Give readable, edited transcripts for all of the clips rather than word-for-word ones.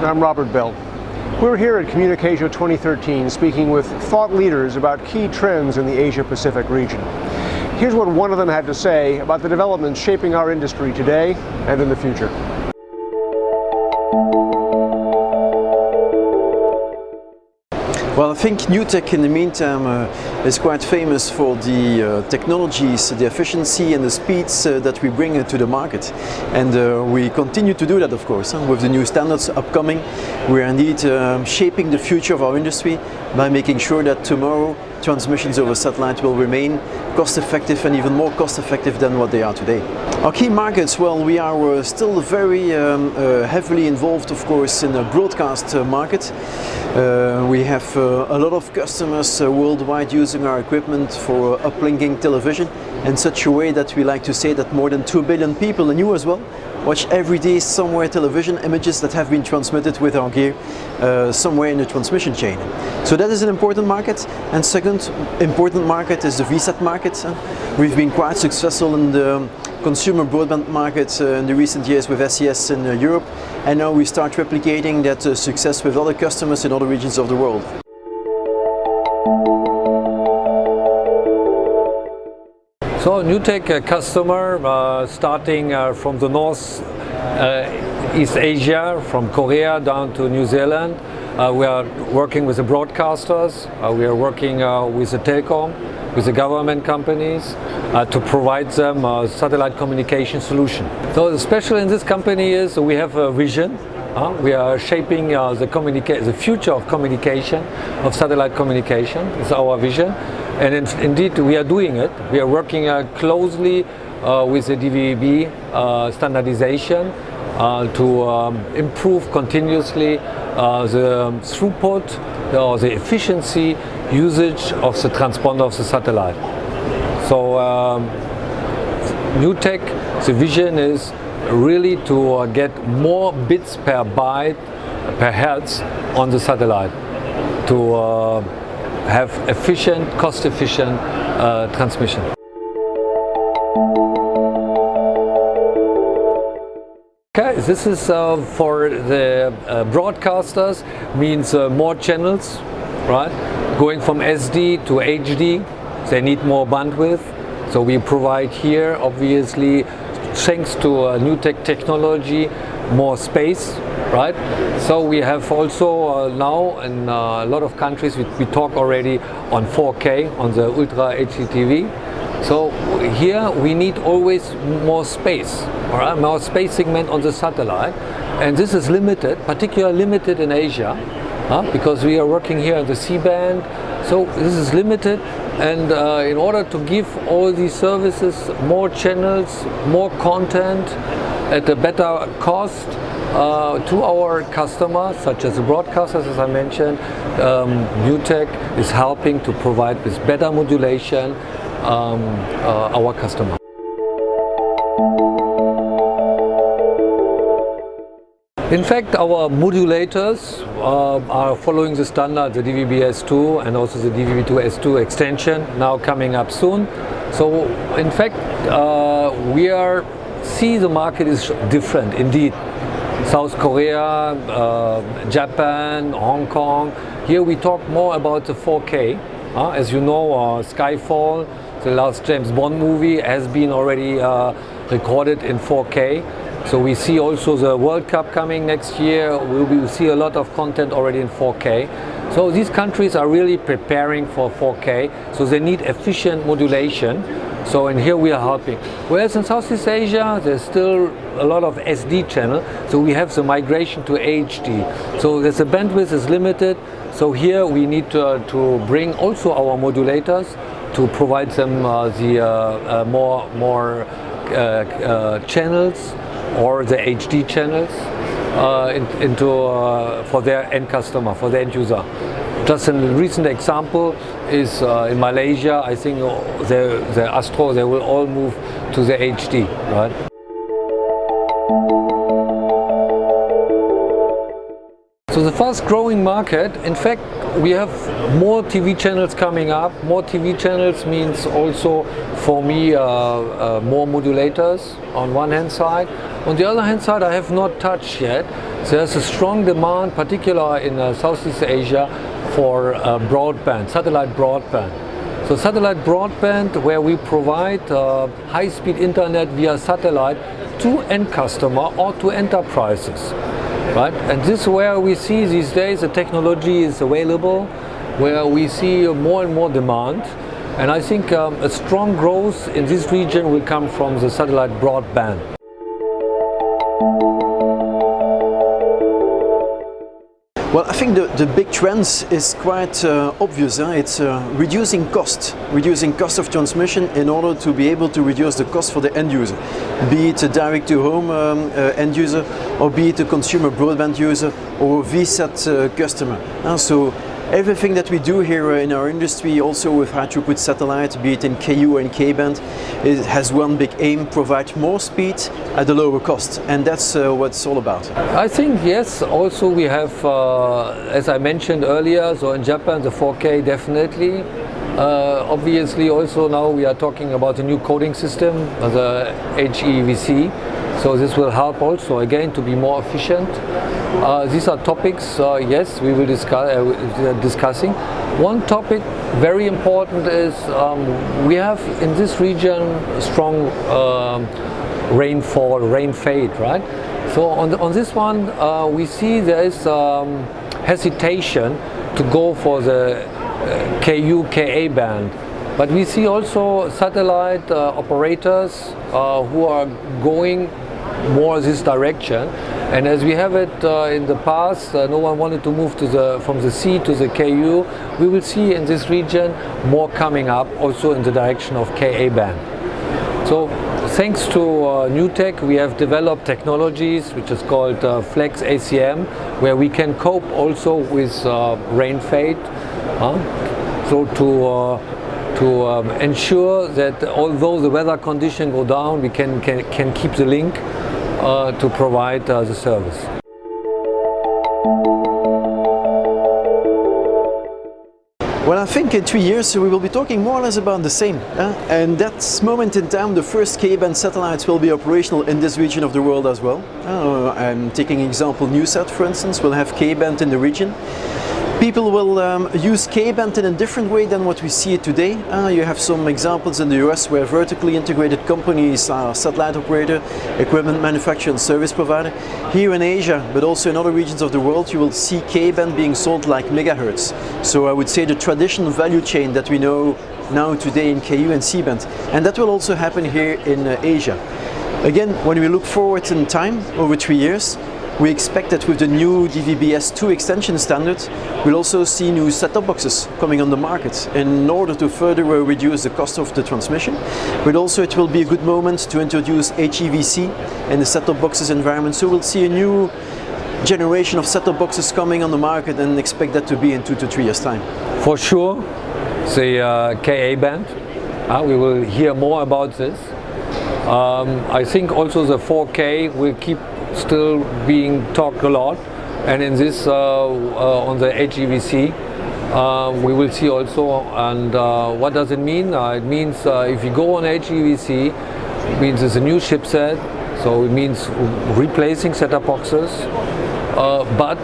I'm Robert Bell. We're here at CommunicAsia 2013 speaking with thought leaders about key trends in the Asia-Pacific region. Here's what one of them had to say about the developments shaping our industry today and in the future. Well, I think Newtec in the meantime is quite famous for the technologies, the efficiency and the speeds that we bring to the market. And we continue to do that, of course. With the new standards upcoming, we are indeed shaping the future of our industry by making sure that tomorrow transmissions over satellite will remain cost-effective and even more cost-effective than what they are today. Our key markets, well, we are still very heavily involved, of course, in the broadcast market. We have a lot of customers worldwide using our equipment for uplinking television in such a way that we like to say that more than 2 billion people, and you as well, watch every day somewhere television images that have been transmitted with our gear somewhere in the transmission chain. So that is an important market. And second important market is the VSAT market. We've been quite successful in the consumer broadband market in the recent years with SES in Europe, and now we start replicating that success with other customers in other regions of the world. So Newtec customer starting from the North East Asia, from Korea down to New Zealand. We are working with the broadcasters, we are working with the telecom, with the government companies to provide them a satellite communication solution. So the special in this company is we have a vision. We are shaping the future of communication, of satellite communication. It's our vision. And indeed we are doing it. We are working closely with the DVB standardization to improve continuously the throughput or the efficiency usage of the transponder of the satellite. So Newtec, the vision is really to get more bits per byte per hertz on the satellite to have efficient, cost-efficient transmission. Okay, this is for the broadcasters, means more channels, right? Going from SD to HD, they need more bandwidth. So we provide here, obviously, thanks to Newtec technology, more space, right? So we have also now in a lot of countries, we talk already on 4K, on the Ultra HD TV. So here we need always more space, all right? More space segment on the satellite. And this is limited, particularly limited in Asia, because we are working here at the C-band. So this is limited, and in order to give all these services, more channels, more content at a better cost to our customers, such as the broadcasters, as I mentioned, Newtec is helping to provide with better modulation our customer. In fact, our modulators are following the standard, the DVB-S2 and also the DVB-2-S2 extension, now coming up soon. So, in fact, see the market is different indeed. South Korea, Japan, Hong Kong. Here we talk more about the 4K. As you know, Skyfall, the last James Bond movie, has been already recorded in 4K. So we see also the World Cup coming next year. We will see a lot of content already in 4K. So these countries are really preparing for 4K. So they need efficient modulation. So and here we are helping. Whereas in Southeast Asia, there's still a lot of SD channel. So we have the migration to HD. So the bandwidth is limited. So here we need to bring also our modulators to provide them the more channels or the HD channels for their end customer, for the end user. Just a recent example is in Malaysia. I think the Astro, they will all move to the HD, right? So the fast growing market, in fact, we have more TV channels coming up. More TV channels means also for me more modulators on one hand side. On the other hand side, I have not touched yet. There's a strong demand, particularly in Southeast Asia, for broadband, satellite broadband. So satellite broadband, where we provide high-speed internet via satellite to end customer or to enterprises. Right? And this is where we see these days the technology is available, where we see more and more demand. And I think a strong growth in this region will come from the satellite broadband. Well, I think the big trends is quite obvious. It's reducing cost of transmission in order to be able to reduce the cost for the end user, be it a direct-to-home end user, or be it a consumer broadband user or a VSAT customer. So everything that we do here in our industry, also with high-throughput satellite, be it in KU and K-band, it has one big aim: provide more speed at a lower cost, and that's what it's all about. I think yes. Also, we have, as I mentioned earlier, so in Japan the 4K definitely. Obviously, also now we are talking about a new coding system, the HEVC. So this will help also again to be more efficient. These are topics, yes, we will discussing. One topic very important is we have in this region strong rainfall, rain fade, right? So on this one we see there is hesitation to go for the KU, KA band. But we see also satellite operators who are going more this direction, and as we have it in the past, no one wanted to move from the C to the KU. We will see in this region more coming up also in the direction of KA band. So thanks to Newtec, we have developed technologies which is called Flex ACM, where we can cope also with rain fade. So to ensure that although the weather condition go down, we can keep the link to provide the service. Well, I think in 3 years we will be talking more or less about the same. And that moment in time, the first K-band satellites will be operational in this region of the world as well. I'm taking example Newsat, for instance, will have K-band in the region. People will use K-band in a different way than what we see it today. You have some examples in the US where vertically integrated companies are satellite operator, equipment manufacturer and service provider. Here in Asia, but also in other regions of the world, you will see K-band being sold like megahertz. So I would say the traditional value chain that we know now today in KU and C-band. And that will also happen here in Asia. Again, when we look forward in time, over 3 years, we expect that with the new DVB-S2 extension standard, we'll also see new set-top boxes coming on the market in order to further reduce the cost of the transmission. But also it will be a good moment to introduce HEVC in the set-top boxes environment. So we'll see a new generation of set-top boxes coming on the market and expect that to be in 2 to 3 years' time. For sure, the KA band, we will hear more about this. I think also the 4K will keep still being talked a lot, and in this on the HEVC we will see also. And what does it mean? It means if you go on HEVC, it means it's a new chipset, so it means replacing set-top boxes, but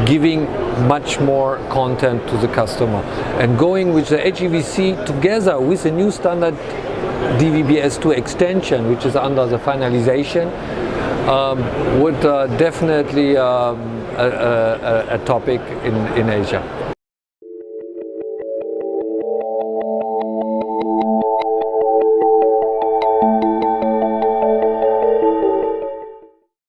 giving much more content to the customer, and going with the HEVC together with the new standard DVB-S2 extension, which is under the finalization, would definitely a topic in Asia.